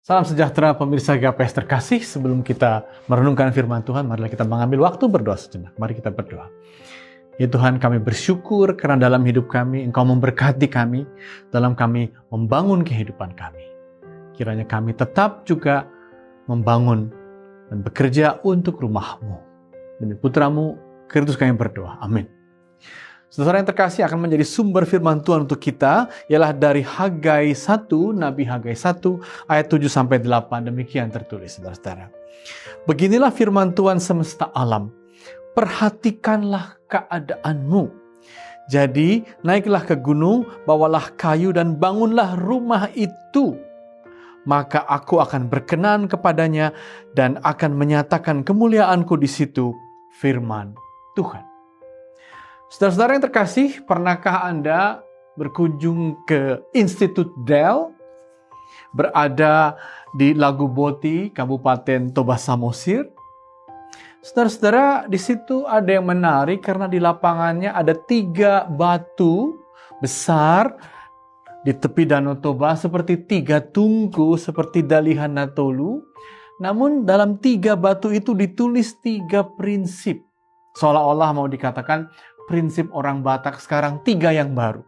Salam sejahtera pemirsa GAPS terkasih. Sebelum kita merenungkan firman Tuhan, marilah kita mengambil waktu berdoa sejenak. Mari kita berdoa. Ya Tuhan, kami bersyukur karena dalam hidup kami Engkau memberkati kami, dalam kami membangun kehidupan kami. Kiranya kami tetap juga membangun dan bekerja untuk rumah-Mu. Demi putra-Mu, Kristus kami berdoa. Amin. Saudara yang terkasih, akan menjadi sumber firman Tuhan untuk kita ialah dari Hagai 1, Nabi Hagai 1 ayat 7-8. Demikian tertulis, saudara-saudara. Beginilah firman Tuhan semesta alam. Perhatikanlah keadaanmu. Jadi naiklah ke gunung, bawalah kayu dan bangunlah rumah itu. Maka aku akan berkenan kepadanya dan akan menyatakan kemuliaanku di situ, firman Tuhan. Saudara-saudara yang terkasih, pernahkah Anda berkunjung ke Institut Del? Berada di Lagu Boti, Kabupaten Toba Samosir. Saudara-saudara, di situ ada yang menarik karena di lapangannya ada 3 batu besar di tepi Danau Toba seperti 3 tungku, seperti Dalihan Natolu. Namun dalam 3 batu itu ditulis 3 prinsip. Seolah-olah mau dikatakan prinsip orang Batak sekarang 3 yang baru.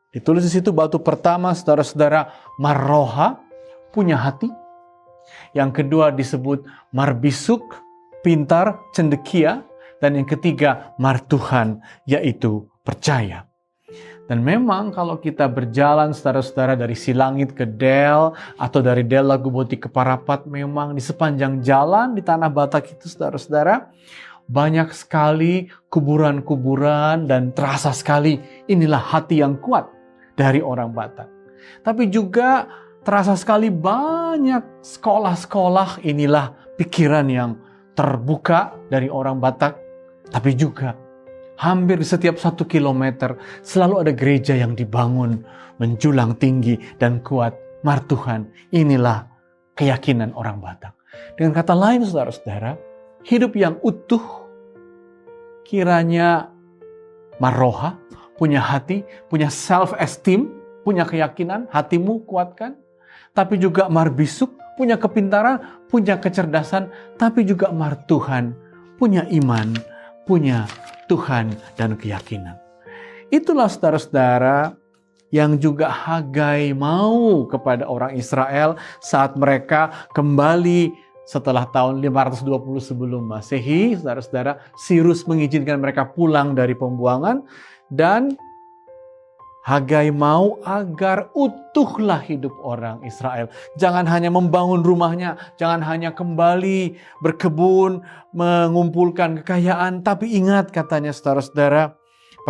Ditulis di situ batu pertama, saudara-saudara, Marroha, punya hati. Yang kedua disebut Marbisuk, pintar, cendekia. Dan yang ketiga Martuhan, yaitu percaya. Dan memang kalau kita berjalan saudara-saudara dari Silangit ke Del atau dari Del Lagu Boti ke Parapat, memang di sepanjang jalan di tanah Batak itu saudara-saudara banyak sekali kuburan-kuburan dan terasa sekali inilah hati yang kuat dari orang Batak. Tapi juga terasa sekali banyak sekolah-sekolah, inilah pikiran yang terbuka dari orang Batak. Tapi juga hampir di setiap 1 kilometer selalu ada gereja yang dibangun menjulang tinggi dan kuat. Martuhan, inilah keyakinan orang Batak. Dengan kata lain saudara-saudara, hidup yang utuh, kiranya Marroha, punya hati, punya self-esteem, punya keyakinan, hatimu kuatkan. Tapi juga Marbisuk, punya kepintaran, punya kecerdasan, tapi juga Martuhan, punya iman, punya Tuhan dan keyakinan. Itulah saudara-saudara yang juga Hagai mau kepada orang Israel saat mereka kembali setelah tahun 520 sebelum Masehi. Saudara-saudara, Sirus mengizinkan mereka pulang dari pembuangan dan Hagai mau agar utuhlah hidup orang Israel. Jangan hanya membangun rumahnya, jangan hanya kembali berkebun, mengumpulkan kekayaan, tapi ingat katanya saudara-saudara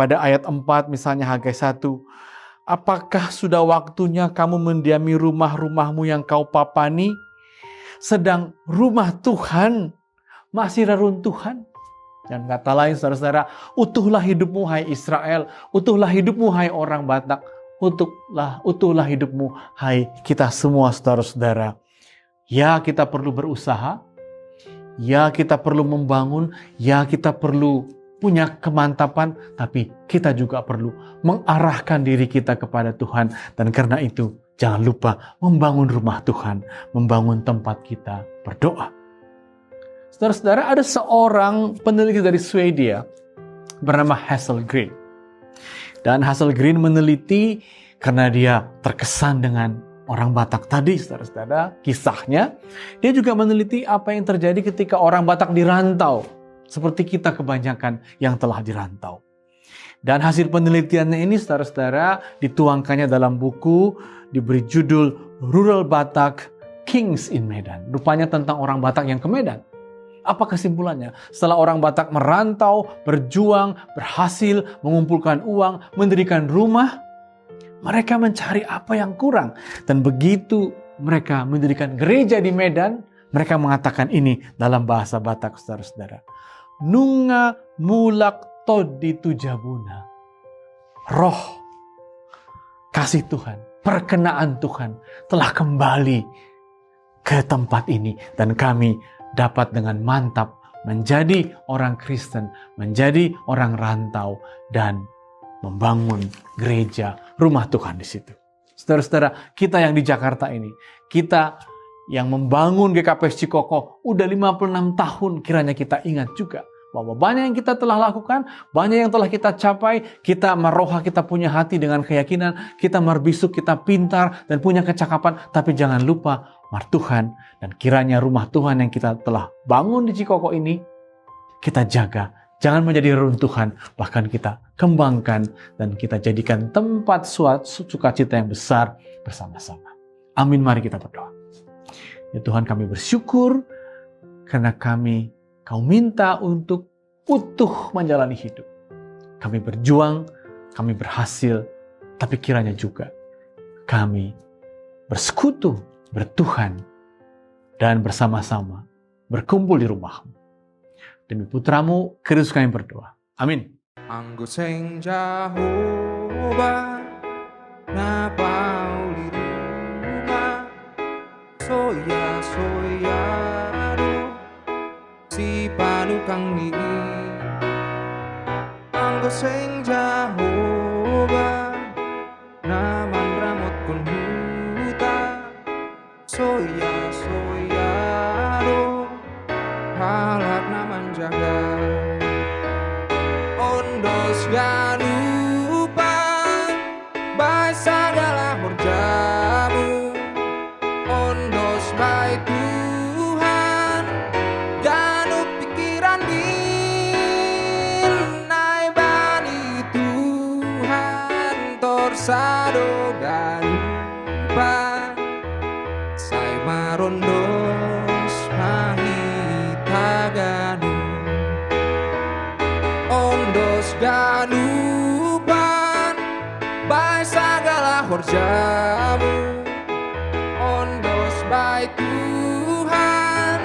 pada ayat 4 misalnya Hagai 1, apakah sudah waktunya kamu mendiami rumah-rumahmu yang kau papani? Sedang rumah Tuhan masih reruntuhan. Dan kata lain saudara-saudara, utuhlah hidupmu hai Israel, utuhlah hidupmu hai orang Batak, utuhlah hidupmu hai kita semua saudara-saudara. Ya kita perlu berusaha, ya kita perlu membangun, ya kita perlu punya kemantapan, tapi kita juga perlu mengarahkan diri kita kepada Tuhan. Dan karena itu jangan lupa membangun rumah Tuhan, membangun tempat kita berdoa. Saudara-saudara, ada seorang peneliti dari Swedia bernama Hazel Green. Dan Hazel Green meneliti karena dia terkesan dengan orang Batak tadi, saudara-saudara, kisahnya. Dia juga meneliti apa yang terjadi ketika orang Batak dirantau, seperti kita kebanyakan yang telah dirantau. Dan hasil penelitiannya ini, saudara-saudara, dituangkannya dalam buku, diberi judul Rural Batak Kings in Medan. Rupanya tentang orang Batak yang ke Medan. Apa kesimpulannya? Setelah orang Batak merantau, berjuang, berhasil mengumpulkan uang, mendirikan rumah, mereka mencari apa yang kurang. Dan begitu mereka mendirikan gereja di Medan, mereka mengatakan ini dalam bahasa Batak, saudara-saudara. Nunga mulak todi tujabuna. Roh kasih Tuhan, perkenaan Tuhan telah kembali ke tempat ini. Dan kami dapat dengan mantap menjadi orang Kristen, menjadi orang rantau, dan membangun gereja, rumah Tuhan di situ. Saudara-saudara, kita yang di Jakarta ini, kita yang membangun GKP Cikoko udah 56 tahun, kiranya kita ingat juga bahwa banyak yang kita telah lakukan, banyak yang telah kita capai, kita maroha, kita punya hati dengan keyakinan, kita marbisuk, kita pintar dan punya kecakapan, tapi jangan lupa martuhan, dan kiranya rumah Tuhan yang kita telah bangun di Cikoko ini, kita jaga, jangan menjadi runtuhan, bahkan kita kembangkan dan kita jadikan tempat sukacita yang besar bersama-sama. Amin, mari kita berdoa. Ya Tuhan, kami bersyukur karena Kau minta untuk utuh menjalani hidup. Kami berjuang, kami berhasil, tapi kiranya juga kami bersekutu, bertuhan, dan bersama-sama berkumpul di rumah-Mu. Demi putra-Mu, Kristus kami berdoa. Amin. Anggo sing Jehovah na pauli rumah soya si panukang ni anggo sing Jehovah naman ramot kun huta soya do halat naman jaga ondos ganupan bai sagala horjamu ondos bai Tuhan ganu pikiran din nai bani Tuhan torsado ganupan sai marondos mahita ganu ondos ganupan bai sagala horjamu ondos bai Tuhan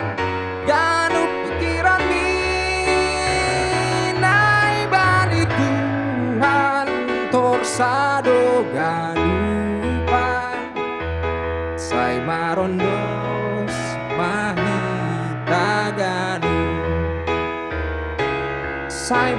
ganu pikiran minai bani Tuhan torsado ganupan sai marondos mahita ganu sai